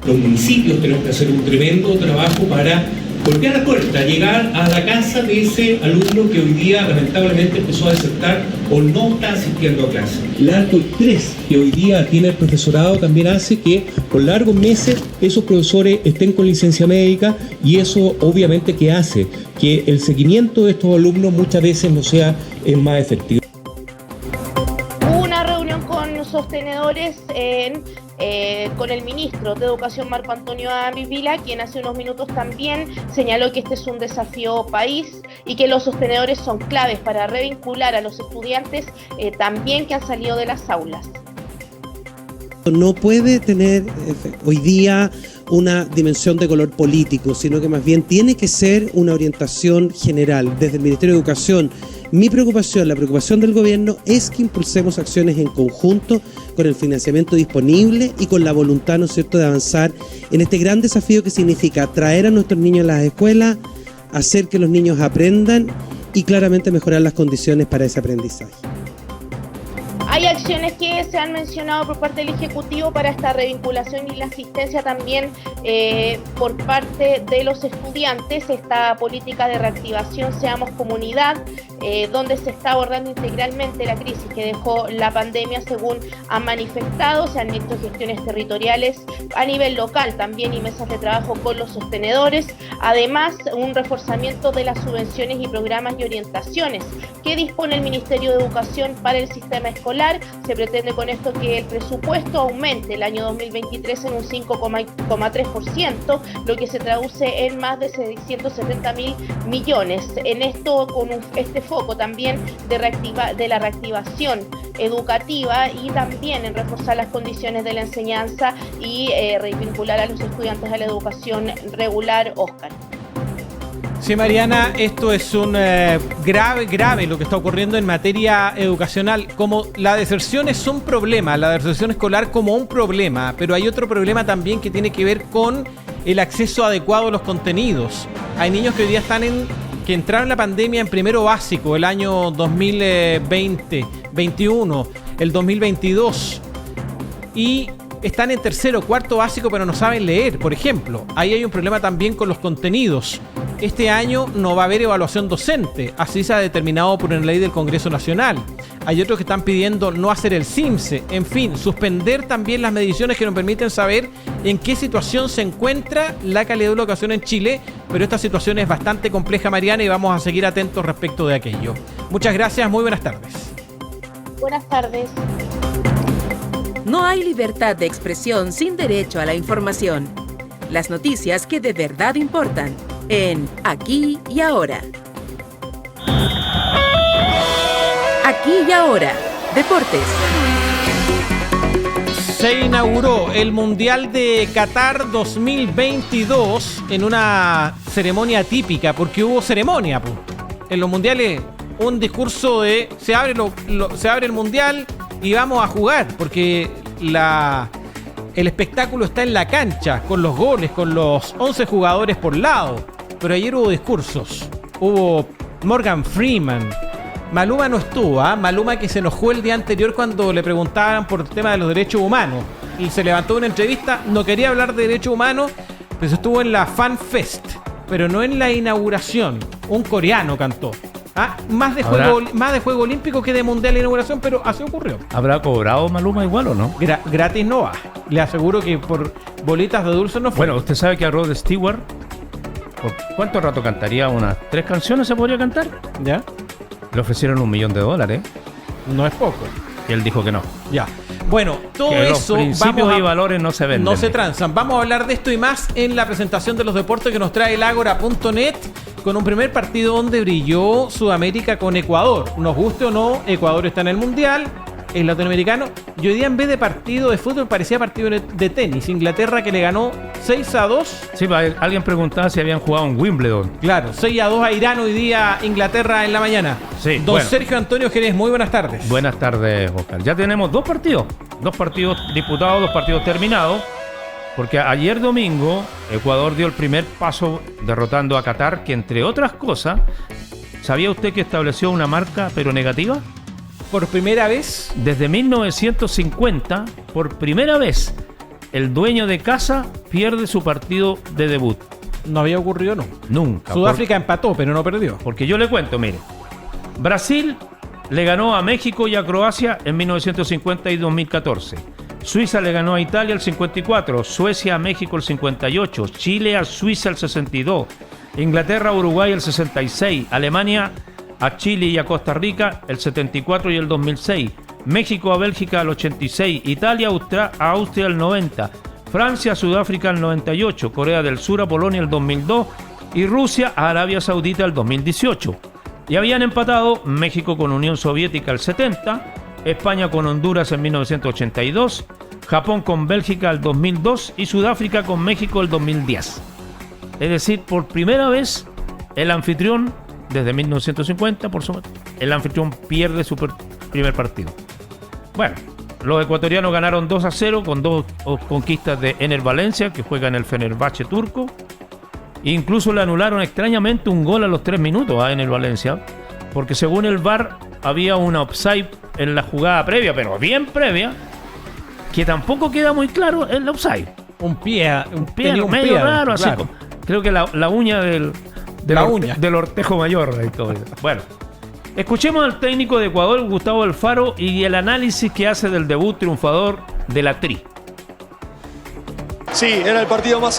Los municipios tenemos que hacer un tremendo trabajo para golpear la puerta, llegar a la casa de ese alumno que hoy día lamentablemente empezó a desertar o no está asistiendo a clase. El alto estrés que hoy día tiene el profesorado también hace que por largos meses esos profesores estén con licencia médica, y eso obviamente que hace que el seguimiento de estos alumnos muchas veces no sea más efectivo. Hubo una reunión con sostenedores con el ministro de Educación, Marco Antonio Ambivila, quien hace unos minutos también señaló que este es un desafío país y que los sostenedores son claves para revincular a los estudiantes también que han salido de las aulas. No puede tener hoy día una dimensión de color político, sino que más bien tiene que ser una orientación general. Desde el Ministerio de Educación, mi preocupación, la preocupación del gobierno es que impulsemos acciones en conjunto con el financiamiento disponible y con la voluntad, ¿no es cierto?, de avanzar en este gran desafío que significa traer a nuestros niños a las escuelas, hacer que los niños aprendan y claramente mejorar las condiciones para ese aprendizaje. Hay acciones que se han mencionado por parte del Ejecutivo para esta revinculación y la asistencia también por parte de los estudiantes, esta política de reactivación Seamos Comunidad, donde se está abordando integralmente la crisis que dejó la pandemia, según han manifestado. Se han hecho gestiones territoriales a nivel local también y mesas de trabajo con los sostenedores, además un reforzamiento de las subvenciones y programas y orientaciones que dispone el Ministerio de Educación para el sistema escolar. Se pretende con esto que el presupuesto aumente el año 2023 en un 5,3%, lo que se traduce en más de 670.000 millones. En esto, con este foco también de la reactivación educativa y también en reforzar las condiciones de la enseñanza y revincular a los estudiantes a la educación regular, Óscar. Sí, Mariana, esto es un grave lo que está ocurriendo en materia educacional. Como la deserción es un problema, la deserción escolar como un problema, pero hay otro problema también que tiene que ver con el acceso adecuado a los contenidos. Hay niños que hoy día que entraron en la pandemia en primero básico, el año 2020, 21, el 2022, y están en tercero, cuarto básico, pero no saben leer, por ejemplo. Ahí hay un problema también con los contenidos. Este año no va a haber evaluación docente, así se ha determinado por una ley del Congreso Nacional. Hay otros que están pidiendo no hacer el CIMSE, en fin, suspender también las mediciones que nos permiten saber en qué situación se encuentra la calidad de educación en Chile, pero esta situación es bastante compleja, Mariana, y vamos a seguir atentos respecto de aquello. Muchas gracias, muy buenas tardes. Buenas tardes. No hay libertad de expresión sin derecho a la información. Las noticias que de verdad importan en Aquí y Ahora. Aquí y Ahora, Deportes. Se inauguró el Mundial de Qatar 2022 en una ceremonia típica, porque hubo ceremonia, pues. En los mundiales, un discurso de se abre el mundial y vamos a jugar, porque el espectáculo está en la cancha, con los goles, con los 11 jugadores por lado. Pero ayer hubo discursos, hubo Morgan Freeman, Maluma no estuvo, Maluma que se enojó el día anterior cuando le preguntaban por el tema de los derechos humanos, y se levantó una entrevista, no quería hablar de derechos humanos, pues estuvo en la Fan Fest, pero no en la inauguración. Un coreano cantó. Más de juego olímpico que de mundial de inauguración, pero así ocurrió. ¿Habrá cobrado Maluma igual o no? Gratis no va. Le aseguro que por bolitas de dulce no fue. Bueno, usted sabe que a Rod Stewart, ¿por cuánto rato cantaría? ¿Unas 3 canciones se podría cantar? ¿Ya? Le ofrecieron $1 millón. No es poco. Y él dijo que no. Ya. Bueno, todo que eso. Los principios y valores no se venden. No se transan. Vamos a hablar de esto y más en la presentación de los deportes que nos trae el Ágora.net, con un primer partido donde brilló Sudamérica con Ecuador. Nos guste o no, Ecuador está en el Mundial, es latinoamericano. Y hoy día, en vez de partido de fútbol, parecía partido de tenis. Inglaterra, que le ganó 6-2. Sí, alguien preguntaba si habían jugado en Wimbledon. Claro, 6-2 a Irán hoy día, Inglaterra en la mañana. Sí, Don Sergio Antonio Jerez, muy buenas tardes. Buenas tardes, Oscar. Ya tenemos 2 partidos. 2 partidos disputados, 2 partidos terminados. Porque ayer domingo Ecuador dio el primer paso derrotando a Qatar, que entre otras cosas, ¿sabía usted que estableció una marca pero negativa? Por primera vez. Desde 1950, por primera vez, el dueño de casa pierde su partido de debut. No había ocurrido, no. Nunca. Sudáfrica empató, pero no perdió. Porque yo le cuento, mire. Brasil le ganó a México y a Croacia en 1950 y 2014. Suiza le ganó a Italia el 54, Suecia a México el 58, Chile a Suiza el 62, Inglaterra a Uruguay el 66, Alemania a Chile y a Costa Rica el 74 y el 2006, México a Bélgica el 86, Italia a Austria el 90, Francia a Sudáfrica el 98, Corea del Sur a Polonia el 2002 y Rusia a Arabia Saudita el 2018. Y habían empatado México con Unión Soviética el 70, España con Honduras en 1982, Japón con Bélgica el 2002 y Sudáfrica con México el 2010. Es decir, por primera vez el anfitrión, desde 1950, por supuesto, el anfitrión pierde su primer partido. Bueno, los ecuatorianos ganaron 2-0 con 2 conquistas de Ener Valencia, que juega en el Fenerbahce turco. Incluso le anularon extrañamente un gol a los 3 minutos a Ener Valencia, porque según el VAR había una offside en la jugada previa, pero bien previa, que tampoco queda muy claro el offside. Un pie medio raro, así como, creo que la uña del Ortejo Mayor y todo eso. Bueno, escuchemos al técnico de Ecuador, Gustavo Alfaro, y el análisis que hace del debut triunfador de la Tri. Sí, era el partido más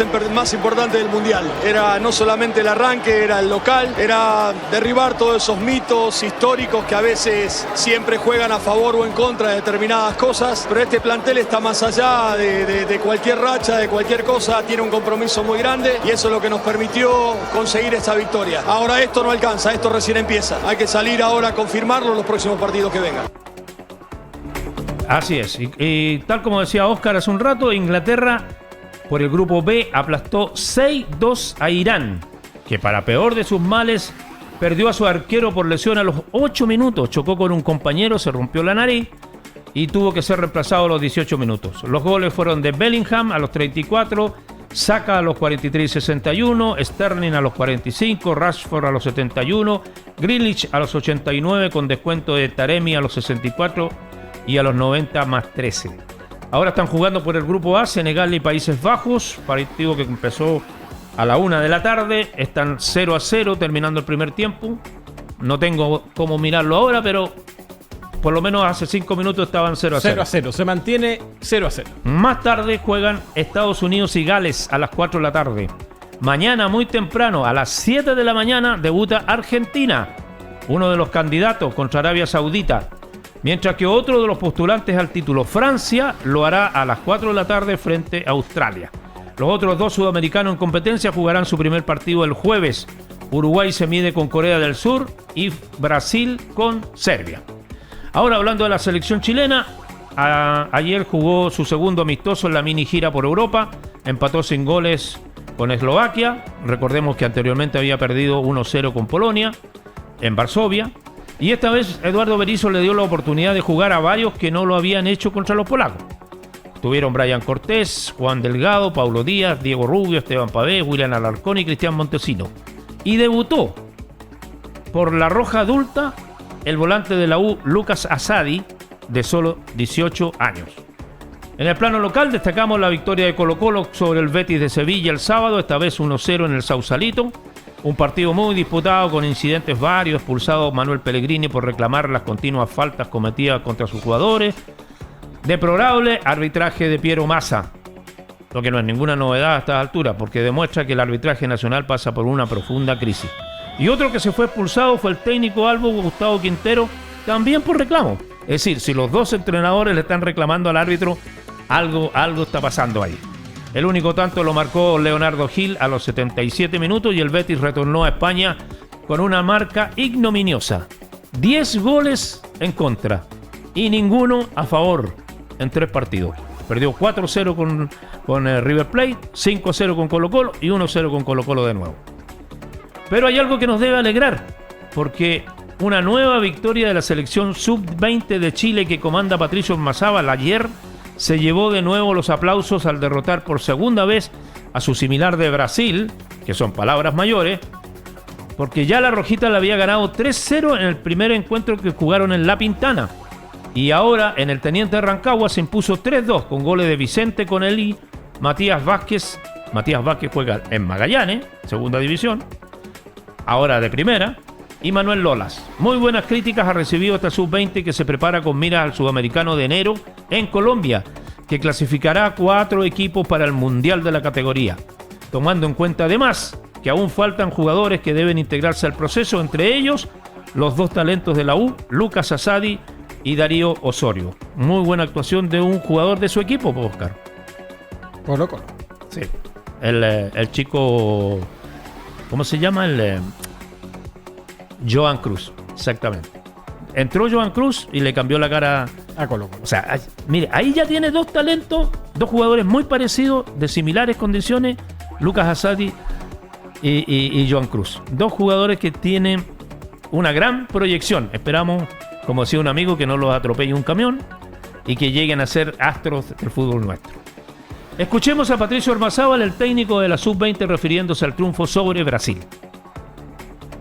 importante del Mundial. Era no solamente el arranque, era el local, era derribar todos esos mitos históricos que a veces siempre juegan a favor o en contra de determinadas cosas, pero este plantel está más allá de cualquier racha, de cualquier cosa, tiene un compromiso muy grande y eso es lo que nos permitió conseguir esta victoria. Ahora esto no alcanza, esto recién empieza. Hay que salir ahora a confirmarlo en los próximos partidos que vengan. Así es, y tal como decía Oscar hace un rato, Inglaterra por el grupo B aplastó 6-2 a Irán, que para peor de sus males perdió a su arquero por lesión a los 8 minutos, chocó con un compañero, se rompió la nariz y tuvo que ser reemplazado a los 18 minutos. Los goles fueron de Bellingham a los 34, Saka a los 43 y 61, Sterling a los 45, Rashford a los 71, Grealish a los 89 con descuento de Taremi a los 64 y a los 90 más 13. Ahora están jugando por el grupo A, Senegal y Países Bajos, partido que empezó a la 1 de la tarde, están 0-0 terminando el primer tiempo. No tengo cómo mirarlo ahora, pero por lo menos hace 5 minutos estaban 0-0. 0-0, se mantiene 0-0. Más tarde juegan Estados Unidos y Gales a las 4 de la tarde. Mañana muy temprano, a las 7 de la mañana, debuta Argentina, uno de los candidatos contra Arabia Saudita. Mientras que otro de los postulantes al título, Francia, lo hará a las 4 de la tarde frente a Australia. Los otros 2 sudamericanos en competencia jugarán su primer partido el jueves. Uruguay se mide con Corea del Sur y Brasil con Serbia. Ahora hablando de la selección chilena, ayer jugó su segundo amistoso en la mini gira por Europa, empató sin goles con Eslovaquia, recordemos que anteriormente había perdido 1-0 con Polonia en Varsovia. Y esta vez Eduardo Berizzo le dio la oportunidad de jugar a varios que no lo habían hecho contra los polacos. Tuvieron Brian Cortés, Juan Delgado, Paulo Díaz, Diego Rubio, Esteban Pavés, William Alarcón y Cristian Montesino. Y debutó por la roja adulta el volante de la U, Lucas Asadi, de solo 18 años. En el plano local destacamos la victoria de Colo-Colo sobre el Betis de Sevilla el sábado, esta vez 1-0 en el Sausalito. Un partido muy disputado con incidentes varios, expulsado Manuel Pellegrini por reclamar las continuas faltas cometidas contra sus jugadores. Deplorable arbitraje de Piero Massa, lo que no es ninguna novedad a estas alturas, porque demuestra que el arbitraje nacional pasa por una profunda crisis. Y otro que se fue expulsado fue el técnico Albo Gustavo Quintero, también por reclamo. Es decir, si los dos entrenadores le están reclamando al árbitro, algo está pasando ahí. El único tanto lo marcó Leonardo Gil a los 77 minutos y el Betis retornó a España con una marca ignominiosa. 10 goles en contra y ninguno a favor en 3 partidos. Perdió 4-0 con River Plate, 5-0 con Colo-Colo y 1-0 con Colo-Colo de nuevo. Pero hay algo que nos debe alegrar, porque una nueva victoria de la selección sub-20 de Chile que comanda Patricio Ormazábal ayer se llevó de nuevo los aplausos al derrotar por segunda vez a su similar de Brasil, que son palabras mayores, porque ya la Rojita le había ganado 3-0 en el primer encuentro que jugaron en La Pintana. Y ahora en el Teniente Rancagua se impuso 3-2 con goles de Vicente Conelli, Matías Vázquez. Matías Vázquez juega en Magallanes, segunda división, ahora de primera, y Manuel Lolas. Muy buenas críticas ha recibido esta sub-20 que se prepara con miras al sudamericano de enero en Colombia, que clasificará 4 equipos para el mundial de la categoría, tomando en cuenta además que aún faltan jugadores que deben integrarse al proceso, entre ellos los 2 talentos de la U, Lucas Asadi y Darío Osorio. Muy buena actuación de un jugador de su equipo, Oscar. Colo-Colo. Sí. El chico, ¿cómo se llama? Joan Cruz, exactamente. Entró Joan Cruz y le cambió la cara a Colo-Colo. O sea, mire, ahí ya tiene 2 talentos, 2 jugadores muy parecidos, de similares condiciones, Lucas Asadi y Joan Cruz. 2 jugadores que tienen una gran proyección. Esperamos, como decía un amigo, que no los atropelle un camión y que lleguen a ser astros del fútbol nuestro. Escuchemos a Patricio Ormazábal, el técnico de la sub-20, refiriéndose al triunfo sobre Brasil.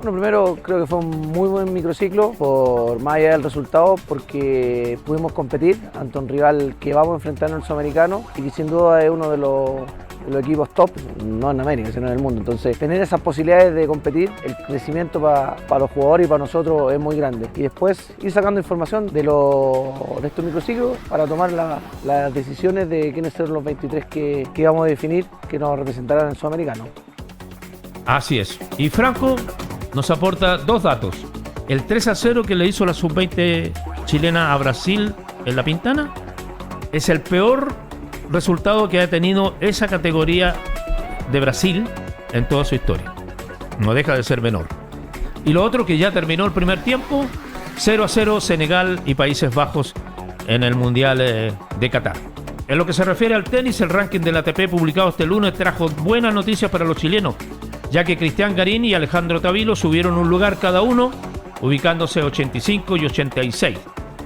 Bueno, primero creo que fue un muy buen microciclo, por más allá del resultado, porque pudimos competir ante un rival que vamos a enfrentar en el Sudamericano y que sin duda es uno de los equipos top, no en América, sino en el mundo. Entonces, tener esas posibilidades de competir, el crecimiento para los jugadores y para nosotros es muy grande. Y después ir sacando información de estos microciclos para tomar las decisiones de quiénes serán los 23 que vamos a definir, que nos representarán en el Sudamericano. Así es. Y Franco nos aporta 2 datos. El 3-0 que le hizo la sub-20 chilena a Brasil en La Pintana es el peor resultado que ha tenido esa categoría de Brasil en toda su historia. No deja de ser menor. Y lo otro, que ya terminó el primer tiempo, 0-0 Senegal y Países Bajos en el Mundial de Qatar. En lo que se refiere al tenis, el ranking del ATP publicado este lunes trajo buenas noticias para los chilenos, ya que Cristian Garín y Alejandro Tavilo subieron un lugar cada uno, ubicándose 85 y 86.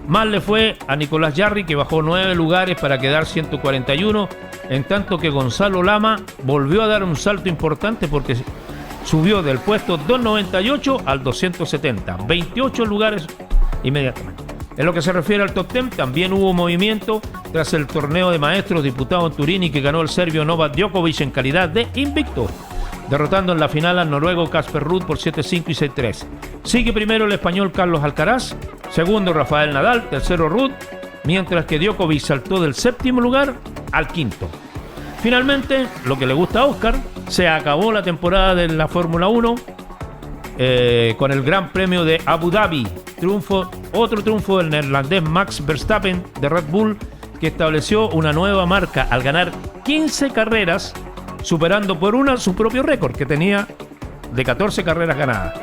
Mal le fue a Nicolás Jarry, que bajó 9 lugares para quedar 141, en tanto que Gonzalo Lama volvió a dar un salto importante porque subió del puesto 298 al 270, 28 lugares inmediatamente. En lo que se refiere al top 10, también hubo movimiento tras el torneo de maestros disputado en Turín y que ganó el serbio Novak Djokovic en calidad de invicto, derrotando en la final al noruego Casper Ruud por 7-5 y 6-3. Sigue primero el español Carlos Alcaraz, segundo Rafael Nadal, tercero Ruud, mientras que Djokovic saltó del 7º lugar al 5º. Finalmente, lo que le gusta a Oscar, se acabó la temporada de la Fórmula 1 con el Gran Premio de Abu Dhabi. Otro triunfo del neerlandés Max Verstappen de Red Bull, que estableció una nueva marca al ganar 15 carreras, superando por una su propio récord que tenía de 14 carreras ganadas.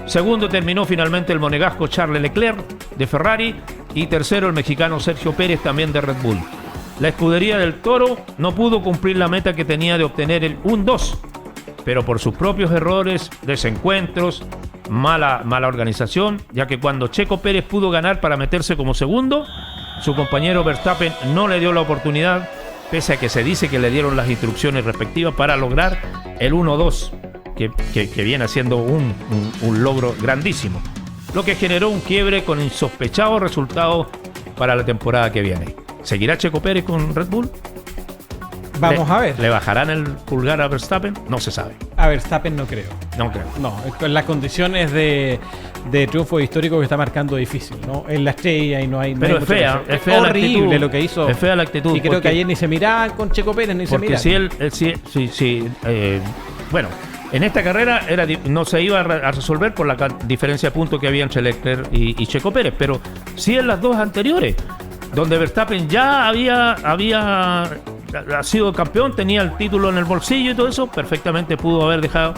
Segundo terminó finalmente el monegasco Charles Leclerc de Ferrari y tercero el mexicano Sergio Pérez, también de Red Bull. La escudería del Toro no pudo cumplir la meta que tenía de obtener el 1-2, pero por sus propios errores, desencuentros, mala organización, ya que cuando Checo Pérez pudo ganar para meterse como segundo, su compañero Verstappen no le dio la oportunidad, pese a que se dice que le dieron las instrucciones respectivas para lograr el 1-2, que viene siendo un logro grandísimo, lo que generó un quiebre con insospechados resultados para la temporada que viene. ¿Seguirá Checo Pérez con Red Bull? Vamos a ver. ¿Le bajarán el pulgar a Verstappen? No se sabe. A Verstappen no creo. No creo. No, con las condiciones de triunfo histórico que está marcando difícil, ¿no? En la Estrella y no hay... Pero no es hay fea, mucha es fea la horrible actitud. lo que hizo. Es fea la actitud. Y creo que ayer ni se miraban con Checo Pérez, ni se Porque miraban. si él, bueno, en esta carrera no se iba a resolver por la diferencia de puntos que había entre Leclerc y Checo Pérez, pero sí en las dos anteriores, donde Verstappen ya había sido campeón, tenía el título en el bolsillo y todo eso, perfectamente pudo haber dejado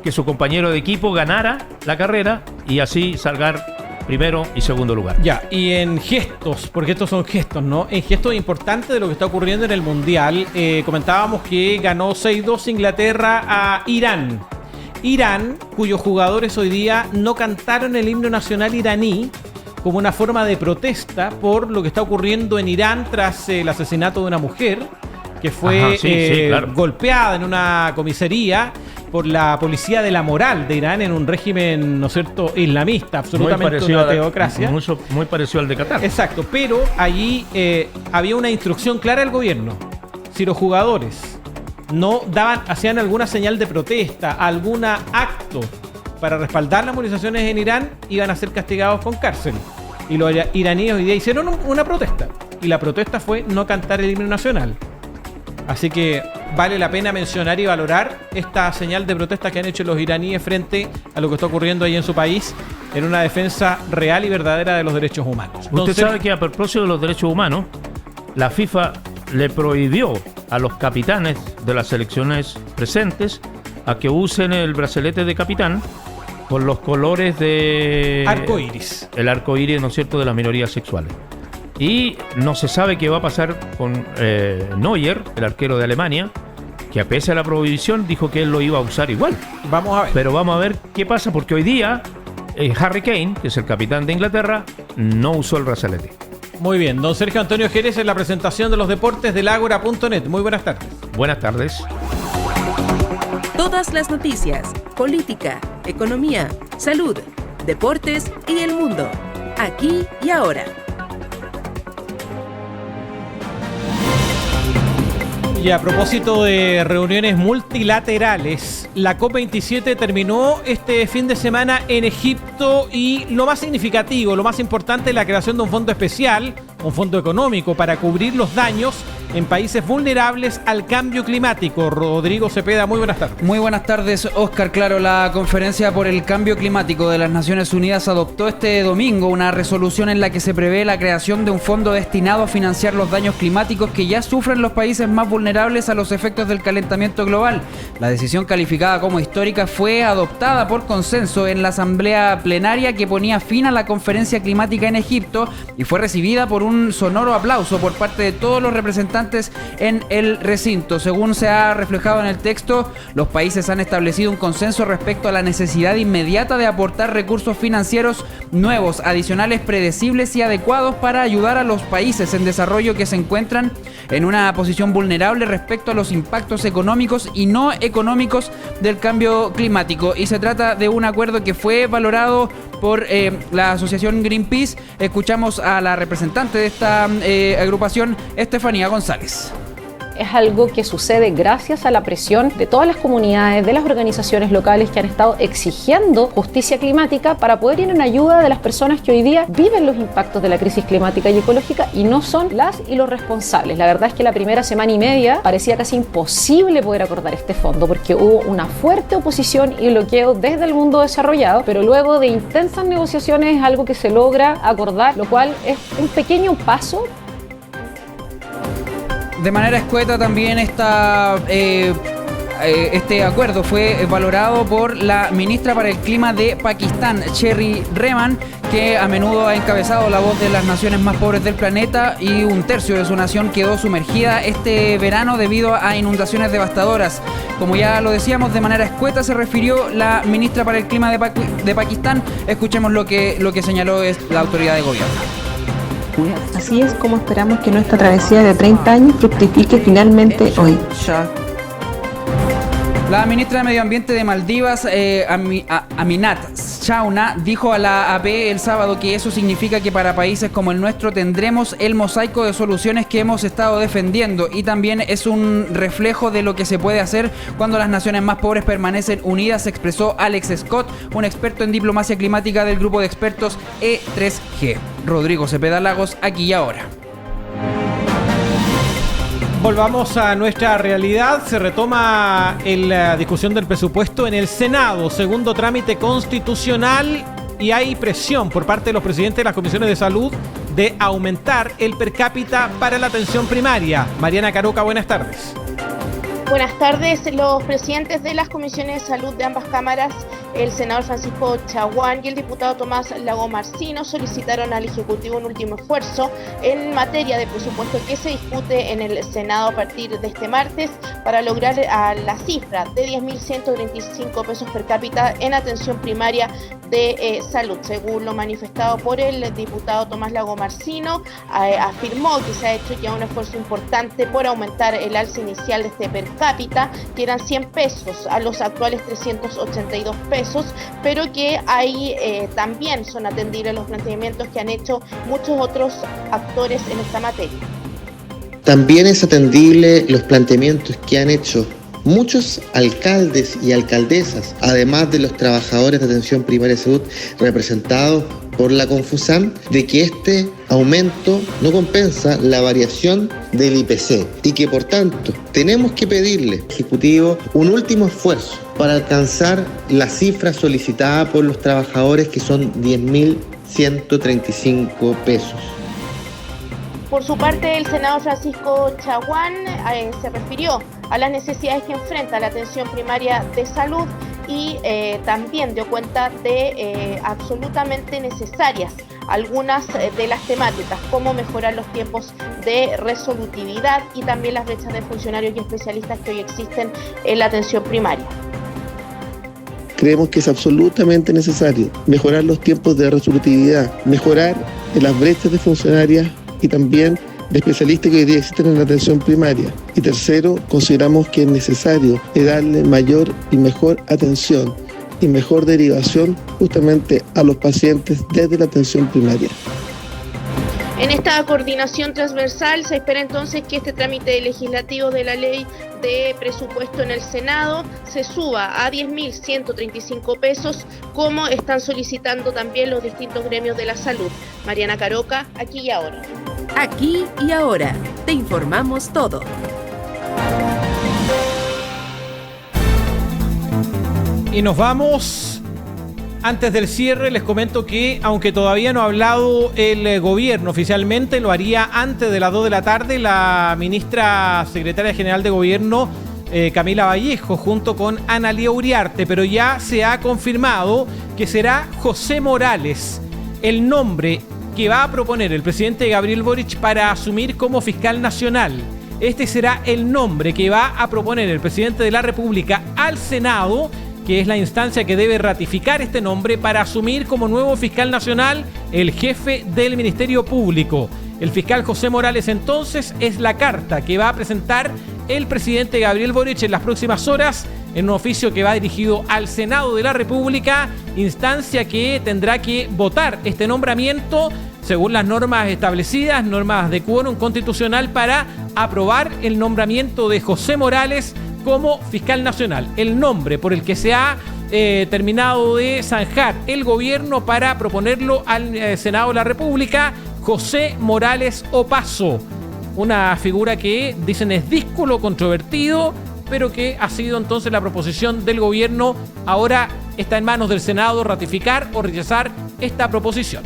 que su compañero de equipo ganara la carrera y así salgar primero y segundo lugar. Ya, y en gestos, porque estos son gestos, ¿no? En gestos importantes de lo que está ocurriendo en el Mundial, comentábamos que ganó 6-2 Inglaterra a Irán. Irán, cuyos jugadores hoy día no cantaron el himno nacional iraní como una forma de protesta por lo que está ocurriendo en Irán tras el asesinato de una mujer que fue claro, golpeada en una comisaría por la policía de la moral de Irán en un régimen, ¿no es cierto?, islamista, absolutamente una teocracia. Muy parecido al de Qatar. Exacto, pero allí había una instrucción clara del gobierno. Si los jugadores no hacían alguna señal de protesta, algún acto para respaldar las movilizaciones en Irán, iban a ser castigados con cárcel. Y los iraníes hoy día hicieron una protesta. Y la protesta fue no cantar el himno nacional. Así que vale la pena mencionar y valorar esta señal de protesta que han hecho los iraníes frente a lo que está ocurriendo ahí en su país en una defensa real y verdadera de los derechos humanos. Usted sabe que a propósito de los derechos humanos, la FIFA le prohibió a los capitanes de las selecciones presentes a que usen el brazalete de capitán con los colores de... arcoíris. El arcoíris, ¿no es cierto?, de las minorías sexuales. Y no se sabe qué va a pasar con Neuer, el arquero de Alemania, que a pesar de la prohibición dijo que él lo iba a usar igual. Vamos a ver. Pero vamos a ver qué pasa, porque hoy día Harry Kane, que es el capitán de Inglaterra, no usó el brazalete. Muy bien, don Sergio Antonio Jerez en la presentación de los deportes del Ágora.net. Muy buenas tardes. Buenas tardes. Todas las noticias, política, economía, salud, deportes y el mundo. Aquí y ahora. Y a propósito de reuniones multilaterales, la COP27 terminó este fin de semana en Egipto y lo más significativo, lo más importante es la creación de un fondo especial, un fondo económico para cubrir los daños en países vulnerables al cambio climático. Rodrigo Cepeda, muy buenas tardes. Muy buenas tardes, Óscar. Claro, la Conferencia por el Cambio Climático de las Naciones Unidas adoptó este domingo una resolución en la que se prevé la creación de un fondo destinado a financiar los daños climáticos que ya sufren los países más vulnerables a los efectos del calentamiento global. La decisión, calificada como histórica, fue adoptada por consenso en la asamblea plenaria que ponía fin a la conferencia climática en Egipto y fue recibida por un sonoro aplauso por parte de todos los representantes en el recinto. Según se ha reflejado en el texto, los países han establecido un consenso respecto a la necesidad inmediata de aportar recursos financieros nuevos, adicionales, predecibles y adecuados para ayudar a los países en desarrollo que se encuentran en una posición vulnerable respecto a los impactos económicos y no económicos del cambio climático. Y se trata de un acuerdo que fue valorado por la asociación Greenpeace. Escuchamos a la representante de esta agrupación, Estefanía González. Es algo que sucede gracias a la presión de todas las comunidades, de las organizaciones locales que han estado exigiendo justicia climática para poder ir en ayuda de las personas que hoy día viven los impactos de la crisis climática y ecológica y no son las y los responsables. La verdad es que la primera semana y media parecía casi imposible poder acordar este fondo porque hubo una fuerte oposición y bloqueo desde el mundo desarrollado, pero luego de intensas negociaciones es algo que se logra acordar, lo cual es un pequeño paso. De manera escueta también este acuerdo fue valorado por la ministra para el Clima de Pakistán, Cherry Rehman, que a menudo ha encabezado la voz de las naciones más pobres del planeta y un tercio de su nación quedó sumergida este verano debido a inundaciones devastadoras. Como ya lo decíamos, de manera escueta se refirió la ministra para el Clima de Pakistán. Escuchemos lo que señaló la autoridad de gobierno. Así es como esperamos que nuestra travesía de 30 años fructifique finalmente hoy. La ministra de Medio Ambiente de Maldivas, Aminat Chauna dijo a la AP el sábado que eso significa que para países como el nuestro tendremos el mosaico de soluciones que hemos estado defendiendo, y también es un reflejo de lo que se puede hacer cuando las naciones más pobres permanecen unidas, expresó Alex Scott, un experto en diplomacia climática del grupo de expertos E3G. Rodrigo Cepeda Lagos, aquí y ahora. Volvamos a nuestra realidad. Se retoma la discusión del presupuesto en el Senado, segundo trámite constitucional, y hay presión por parte de los presidentes de las comisiones de salud de aumentar el per cápita para la atención primaria. Mariana Caroca, buenas tardes. Buenas tardes. Los presidentes de las comisiones de salud de ambas cámaras, el senador Francisco Chaguán y el diputado Tomás Lagomarsino, solicitaron al Ejecutivo un último esfuerzo en materia de presupuesto que se discute en el Senado a partir de este martes para lograr la cifra de 10.135 pesos per cápita en atención primaria de salud. Según lo manifestado por el diputado Tomás Lagomarsino, afirmó que se ha hecho ya un esfuerzo importante por aumentar el alza inicial de este per cápita, que eran 100 pesos a los actuales 382 pesos, pero que ahí también son atendibles los planteamientos que han hecho muchos otros actores en esta materia. También es atendible los planteamientos que han hecho muchos alcaldes y alcaldesas, además de los trabajadores de atención primaria de salud representados por la Confusam, de que este aumento no compensa la variación del IPC y que por tanto tenemos que pedirle al Ejecutivo un último esfuerzo para alcanzar la cifra solicitada por los trabajadores, que son 10.135 pesos. Por su parte, el senador Francisco Chaguán se refirió a las necesidades que enfrenta la atención primaria de salud y también dio cuenta de absolutamente necesarias algunas de las temáticas, como mejorar los tiempos de resolutividad y también las brechas de funcionarios y especialistas que hoy existen en la atención primaria. Creemos que es absolutamente necesario mejorar los tiempos de resolutividad, mejorar las brechas de funcionarias y también de especialistas que hoy día existen en la atención primaria. Y tercero, consideramos que es necesario darle mayor y mejor atención y mejor derivación justamente a los pacientes desde la atención primaria. En esta coordinación transversal se espera entonces que este trámite legislativo de la ley de presupuesto en el Senado se suba a 10.135 pesos, como están solicitando también los distintos gremios de la salud. Mariana Caroca, aquí y ahora. Aquí y ahora, te informamos todo. Y nos vamos. Antes del cierre les comento que, aunque todavía no ha hablado el gobierno oficialmente, lo haría antes de las 2 de la tarde la ministra secretaria general de gobierno, Camila Vallejo, junto con Analía Uriarte, pero ya se ha confirmado que será José Morales el nombre que va a proponer el presidente Gabriel Boric para asumir como fiscal nacional. Este será el nombre que va a proponer el presidente de la República al Senado, que es la instancia que debe ratificar este nombre para asumir como nuevo fiscal nacional el jefe del Ministerio Público. El fiscal José Morales, entonces, es la carta que va a presentar el presidente Gabriel Boric en las próximas horas en un oficio que va dirigido al Senado de la República, instancia que tendrá que votar este nombramiento según las normas establecidas, normas de quórum constitucional, para aprobar el nombramiento de José Morales como fiscal nacional, el nombre por el que se ha terminado de zanjar el gobierno para proponerlo al Senado de la República, José Morales Opazo, una figura que dicen es díscolo, controvertido, pero que ha sido entonces la proposición del gobierno. Ahora está en manos del Senado ratificar o rechazar esta proposición.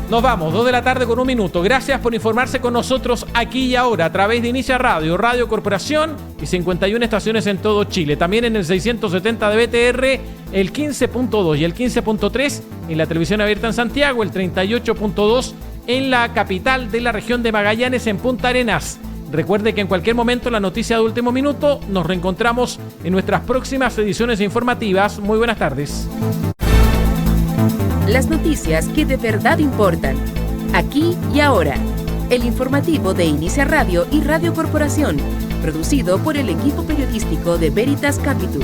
Nos vamos, 2 de la tarde con 1 minuto. Gracias por informarse con nosotros aquí y ahora a través de Inicia Radio, Radio Corporación y 51 estaciones en todo Chile. También en el 670 de BTR, el 15.2 y el 15.3 en la televisión abierta en Santiago, el 38.2 en la capital de la región de Magallanes, en Punta Arenas. Recuerde que en cualquier momento la noticia de último minuto. Nos reencontramos en nuestras próximas ediciones informativas. Muy buenas tardes. Las noticias que de verdad importan, aquí y ahora. El informativo de Inicia Radio y Radio Corporación, producido por el equipo periodístico de Veritas Capital.